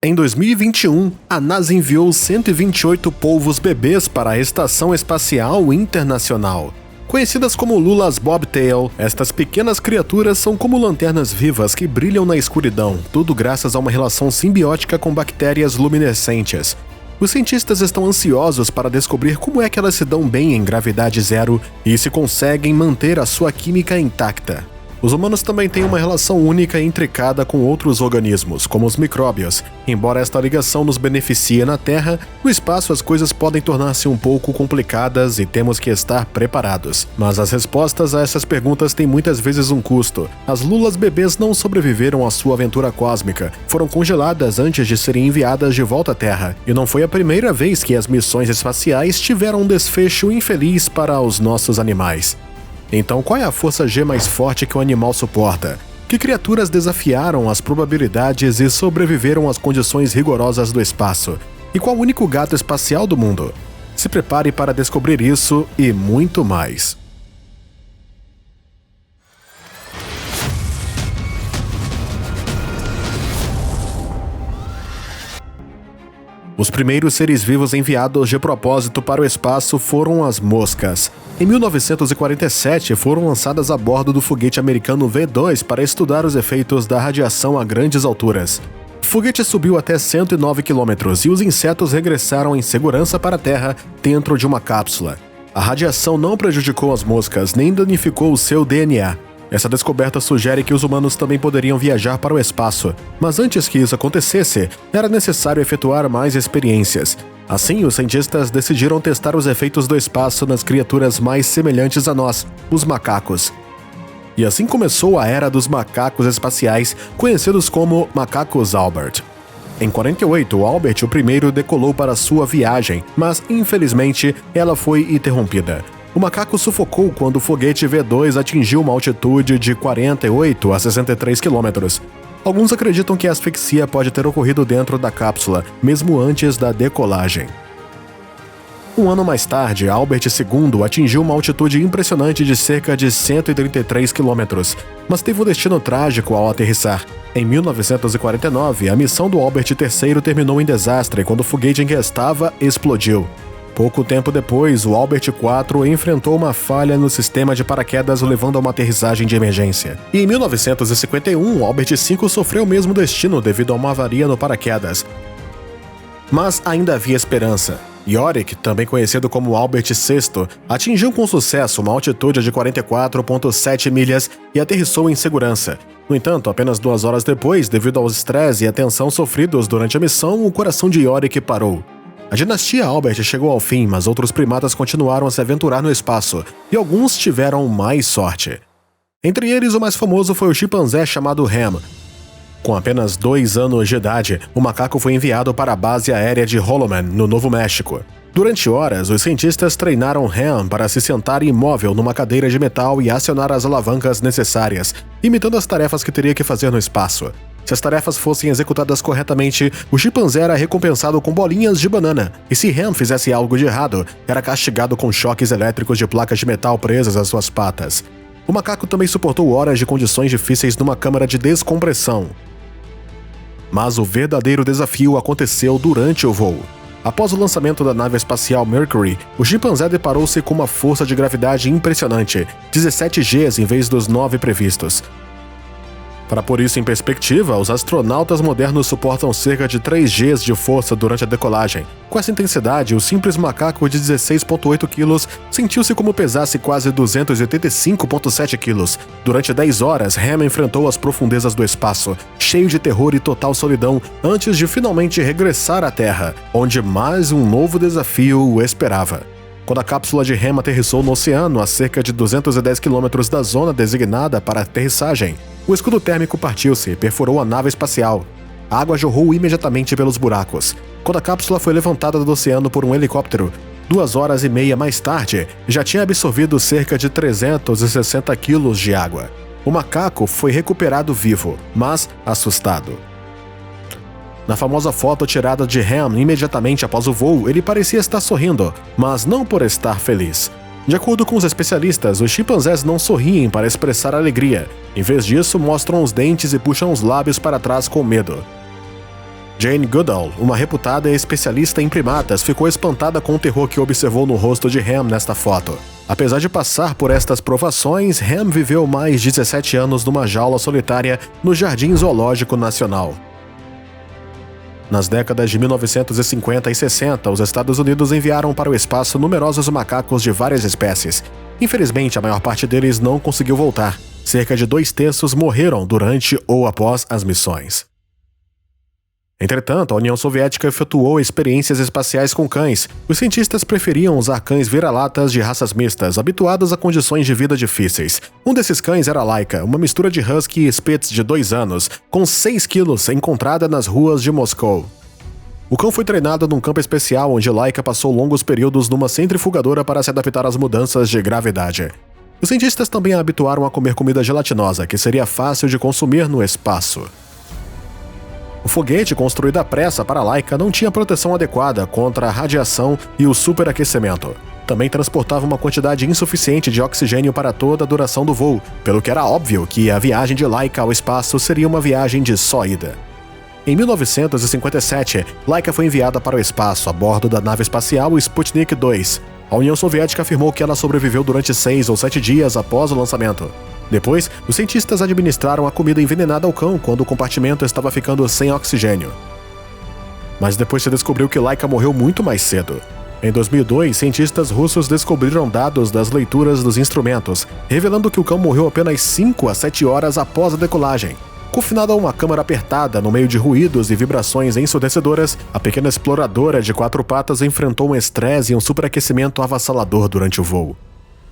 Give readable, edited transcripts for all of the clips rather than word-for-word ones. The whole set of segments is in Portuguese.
Em 2021, a NASA enviou 128 polvos bebês para a Estação Espacial Internacional. Conhecidas como lulas bobtail, estas pequenas criaturas são como lanternas vivas que brilham na escuridão, tudo graças a uma relação simbiótica com bactérias luminescentes. Os cientistas estão ansiosos para descobrir como é que elas se dão bem em gravidade zero e se conseguem manter a sua química intacta. Os humanos também têm uma relação única e intricada com outros organismos, como os micróbios. Embora esta ligação nos beneficie na Terra, no espaço as coisas podem tornar-se um pouco complicadas e temos que estar preparados. Mas as respostas a essas perguntas têm muitas vezes um custo. As lulas bebês não sobreviveram à sua aventura cósmica, foram congeladas antes de serem enviadas de volta à Terra, e não foi a primeira vez que as missões espaciais tiveram um desfecho infeliz para os nossos animais. Então, qual é a força G mais forte que o animal suporta? Que criaturas desafiaram as probabilidades e sobreviveram às condições rigorosas do espaço? E qual o único gato espacial do mundo? Se prepare para descobrir isso e muito mais. Os primeiros seres vivos enviados de propósito para o espaço foram as moscas. Em 1947, foram lançadas a bordo do foguete americano V2 para estudar os efeitos da radiação a grandes alturas. O foguete subiu até 109 km e os insetos regressaram em segurança para a Terra dentro de uma cápsula. A radiação não prejudicou as moscas nem danificou o seu DNA. Essa descoberta sugere que os humanos também poderiam viajar para o espaço, mas antes que isso acontecesse, era necessário efetuar mais experiências. Assim, os cientistas decidiram testar os efeitos do espaço nas criaturas mais semelhantes a nós, os macacos. E assim começou a era dos macacos espaciais, conhecidos como macacos Albert. Em 48, o Albert I decolou para sua viagem, mas infelizmente ela foi interrompida. O macaco sufocou quando o foguete V2 atingiu uma altitude de 48 a 63 km. Alguns acreditam que a asfixia pode ter ocorrido dentro da cápsula, mesmo antes da decolagem. Um ano mais tarde, Albert II atingiu uma altitude impressionante de cerca de 133 km, mas teve um destino trágico ao aterrissar. Em 1949, a missão do Albert III terminou em desastre quando o foguete em que estava explodiu. Pouco tempo depois, o Albert IV enfrentou uma falha no sistema de paraquedas, levando a uma aterrissagem de emergência. E em 1951, o Albert V sofreu o mesmo destino devido a uma avaria no paraquedas. Mas ainda havia esperança. Yorick, também conhecido como Albert VI, atingiu com sucesso uma altitude de 44,7 milhas e aterrissou em segurança. No entanto, apenas 2 horas depois, devido ao estresse e à tensão sofridos durante a missão, o coração de Yorick parou. A dinastia Albert chegou ao fim, mas outros primatas continuaram a se aventurar no espaço, e alguns tiveram mais sorte. Entre eles, o mais famoso foi o chimpanzé chamado Ham. Com apenas 2 anos de idade, o macaco foi enviado para a base aérea de Holloman, no Novo México. Durante horas, os cientistas treinaram Ham para se sentar imóvel numa cadeira de metal e acionar as alavancas necessárias, imitando as tarefas que teria que fazer no espaço. Se as tarefas fossem executadas corretamente, o chimpanzé era recompensado com bolinhas de banana, e se Ham fizesse algo de errado, era castigado com choques elétricos de placas de metal presas às suas patas. O macaco também suportou horas de condições difíceis numa câmara de descompressão. Mas o verdadeiro desafio aconteceu durante o voo. Após o lançamento da nave espacial Mercury, o chimpanzé deparou-se com uma força de gravidade impressionante, 17 Gs em vez dos 9 previstos. Para pôr isso em perspectiva, os astronautas modernos suportam cerca de 3 Gs de força durante a decolagem. Com essa intensidade, o simples macaco de 16,8 kg sentiu-se como pesasse quase 285,7 kg. Durante 10 horas, Ham enfrentou as profundezas do espaço, cheio de terror e total solidão, antes de finalmente regressar à Terra, onde mais um novo desafio o esperava. Quando a cápsula de Ham aterrissou no oceano a cerca de 210 km da zona designada para aterrissagem, o escudo térmico partiu-se e perfurou a nave espacial. A água jorrou imediatamente pelos buracos. Quando a cápsula foi levantada do oceano por um helicóptero, 2 horas e meia mais tarde, já tinha absorvido cerca de 360 quilos de água. O macaco foi recuperado vivo, mas assustado. Na famosa foto tirada de Ham imediatamente após o voo, ele parecia estar sorrindo, mas não por estar feliz. De acordo com os especialistas, os chimpanzés não sorriem para expressar alegria. Em vez disso, mostram os dentes e puxam os lábios para trás com medo. Jane Goodall, uma reputada especialista em primatas, ficou espantada com o terror que observou no rosto de Ham nesta foto. Apesar de passar por estas provações, Ham viveu mais de 17 anos numa jaula solitária no Jardim Zoológico Nacional. Nas décadas de 1950 e 60, os Estados Unidos enviaram para o espaço numerosos macacos de várias espécies. Infelizmente, a maior parte deles não conseguiu voltar. Cerca de 2/3 morreram durante ou após as missões. Entretanto, a União Soviética efetuou experiências espaciais com cães. Os cientistas preferiam usar cães vira-latas de raças mistas, habituados a condições de vida difíceis. Um desses cães era Laika, uma mistura de husky e spitz de 2 anos, com 6 quilos, encontrada nas ruas de Moscou. O cão foi treinado num campo especial onde Laika passou longos períodos numa centrifugadora para se adaptar às mudanças de gravidade. Os cientistas também a habituaram a comer comida gelatinosa, que seria fácil de consumir no espaço. O foguete construído à pressa para Laika não tinha proteção adequada contra a radiação e o superaquecimento. Também transportava uma quantidade insuficiente de oxigênio para toda a duração do voo, pelo que era óbvio que a viagem de Laika ao espaço seria uma viagem de só ida. Em 1957, Laika foi enviada para o espaço a bordo da nave espacial Sputnik 2. A União Soviética afirmou que ela sobreviveu durante 6 ou 7 dias após o lançamento. Depois, os cientistas administraram a comida envenenada ao cão quando o compartimento estava ficando sem oxigênio. Mas depois se descobriu que Laika morreu muito mais cedo. Em 2002, cientistas russos descobriram dados das leituras dos instrumentos, revelando que o cão morreu apenas 5 a 7 horas após a decolagem. Confinada a uma câmara apertada no meio de ruídos e vibrações ensurdecedoras, a pequena exploradora de 4 patas enfrentou um estresse e um superaquecimento avassalador durante o voo.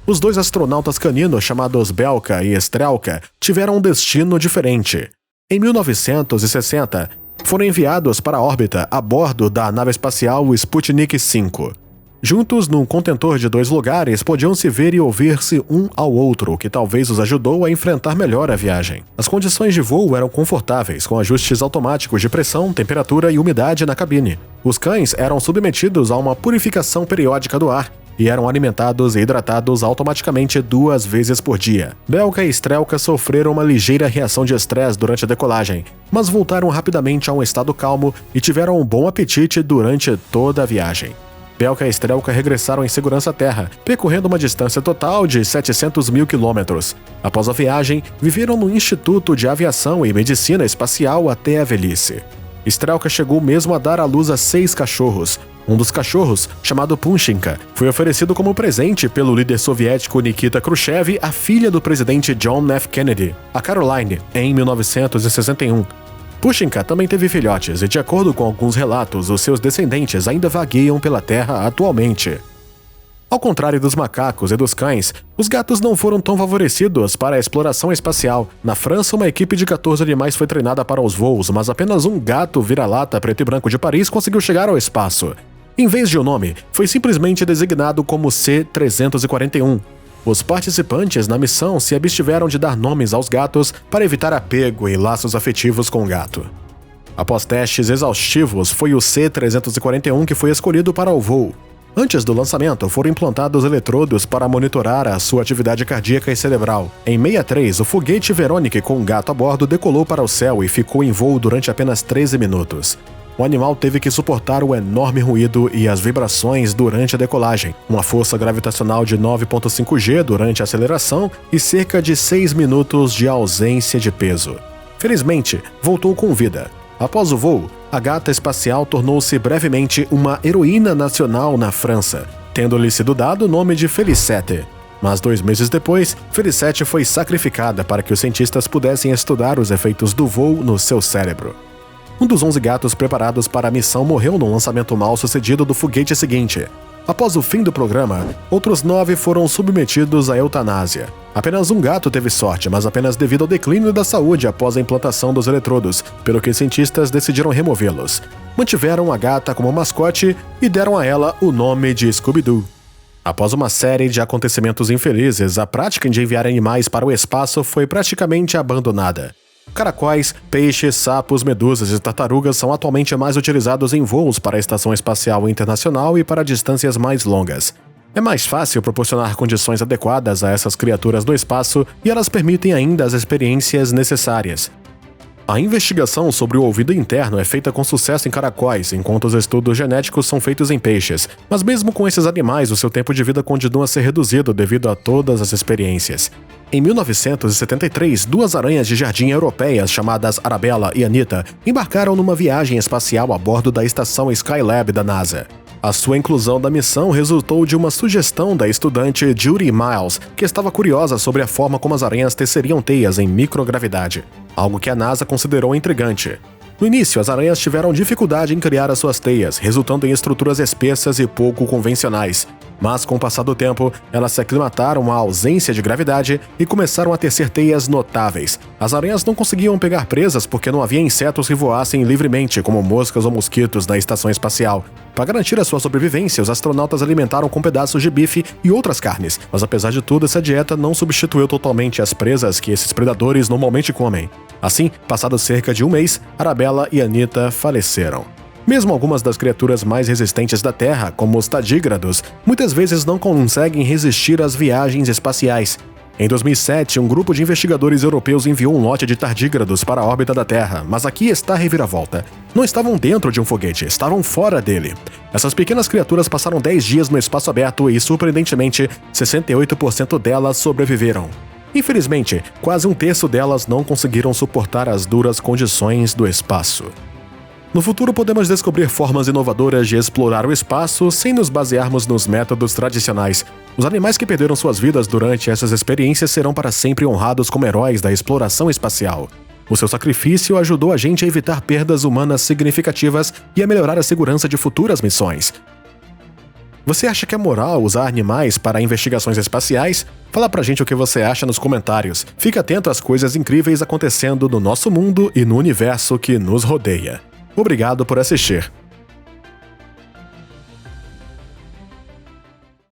Os 2 astronautas caninos chamados Belka e Strelka tiveram um destino diferente. Em 1960, foram enviados para a órbita a bordo da nave espacial Sputnik 5. Juntos, num contentor de 2 lugares, podiam se ver e ouvir-se um ao outro, o que talvez os ajudou a enfrentar melhor a viagem. As condições de voo eram confortáveis, com ajustes automáticos de pressão, temperatura e umidade na cabine. Os cães eram submetidos a uma purificação periódica do ar, e eram alimentados e hidratados automaticamente 2 vezes por dia. Belka e Strelka sofreram uma ligeira reação de estresse durante a decolagem, mas voltaram rapidamente a um estado calmo e tiveram um bom apetite durante toda a viagem. Belka e Strelka regressaram em segurança à Terra, percorrendo uma distância total de 700 mil quilômetros. Após a viagem, viveram no Instituto de Aviação e Medicina Espacial até a velhice. Strelka chegou mesmo a dar à luz a 6 cachorros. Um dos cachorros, chamado Punchinka, foi oferecido como presente pelo líder soviético Nikita Khrushchev à filha do presidente John F. Kennedy, a Caroline, em 1961. Punchinka também teve filhotes e, de acordo com alguns relatos, os seus descendentes ainda vagueiam pela Terra atualmente. Ao contrário dos macacos e dos cães, os gatos não foram tão favorecidos para a exploração espacial. Na França, uma equipe de 14 animais foi treinada para os voos, mas apenas um gato vira-lata preto e branco de Paris conseguiu chegar ao espaço. Em vez de um nome, foi simplesmente designado como C-341. Os participantes na missão se abstiveram de dar nomes aos gatos para evitar apego e laços afetivos com o gato. Após testes exaustivos, foi o C-341 que foi escolhido para o voo. Antes do lançamento, foram implantados eletrodos para monitorar a sua atividade cardíaca e cerebral. Em 63, o foguete Veronica com um gato a bordo decolou para o céu e ficou em voo durante apenas 13 minutos. O animal teve que suportar o enorme ruído e as vibrações durante a decolagem, uma força gravitacional de 9,5 G durante a aceleração e cerca de 6 minutos de ausência de peso. Felizmente, voltou com vida. Após o voo, a gata espacial tornou-se brevemente uma heroína nacional na França, tendo-lhe sido dado o nome de Felicette. Mas 2 meses depois, Felicette foi sacrificada para que os cientistas pudessem estudar os efeitos do voo no seu cérebro. Um dos 11 gatos preparados para a missão morreu no lançamento mal-sucedido do foguete seguinte. Após o fim do programa, outros 9 foram submetidos à eutanásia. Apenas um gato teve sorte, mas apenas devido ao declínio da saúde após a implantação dos eletrodos, pelo que cientistas decidiram removê-los. Mantiveram a gata como mascote e deram a ela o nome de Scooby-Doo. Após uma série de acontecimentos infelizes, a prática de enviar animais para o espaço foi praticamente abandonada. Caracóis, peixes, sapos, medusas e tartarugas são atualmente mais utilizados em voos para a Estação Espacial Internacional e para distâncias mais longas. É mais fácil proporcionar condições adequadas a essas criaturas no espaço e elas permitem ainda as experiências necessárias. A investigação sobre o ouvido interno é feita com sucesso em caracóis, enquanto os estudos genéticos são feitos em peixes. Mas mesmo com esses animais, o seu tempo de vida continua a ser reduzido devido a todas as experiências. Em 1973, duas aranhas de jardim europeias chamadas Arabella e Anita embarcaram numa viagem espacial a bordo da estação Skylab da NASA. A sua inclusão da missão resultou de uma sugestão da estudante Judy Miles, que estava curiosa sobre a forma como as aranhas teceriam teias em microgravidade, algo que a NASA considerou intrigante. No início, as aranhas tiveram dificuldade em criar as suas teias, resultando em estruturas espessas e pouco convencionais. Mas, com o passar do tempo, elas se aclimataram à ausência de gravidade e começaram a tecer teias notáveis. As aranhas não conseguiam pegar presas porque não havia insetos que voassem livremente, como moscas ou mosquitos, na estação espacial. Para garantir a sua sobrevivência, os astronautas alimentaram com pedaços de bife e outras carnes, mas apesar de tudo, essa dieta não substituiu totalmente as presas que esses predadores normalmente comem. Assim, passado cerca de um mês, Arabella e Anita faleceram. Mesmo algumas das criaturas mais resistentes da Terra, como os tardígrados, muitas vezes não conseguem resistir às viagens espaciais. Em 2007, um grupo de investigadores europeus enviou um lote de tardígrados para a órbita da Terra, mas aqui está a reviravolta. Não estavam dentro de um foguete, estavam fora dele. Essas pequenas criaturas passaram 10 dias no espaço aberto e, surpreendentemente, 68% delas sobreviveram. Infelizmente, quase um terço delas não conseguiram suportar as duras condições do espaço. No futuro, podemos descobrir formas inovadoras de explorar o espaço sem nos basearmos nos métodos tradicionais. Os animais que perderam suas vidas durante essas experiências serão para sempre honrados como heróis da exploração espacial. O seu sacrifício ajudou a gente a evitar perdas humanas significativas e a melhorar a segurança de futuras missões. Você acha que é moral usar animais para investigações espaciais? Fala pra gente o que você acha nos comentários. Fique atento às coisas incríveis acontecendo no nosso mundo e no universo que nos rodeia. Obrigado por assistir.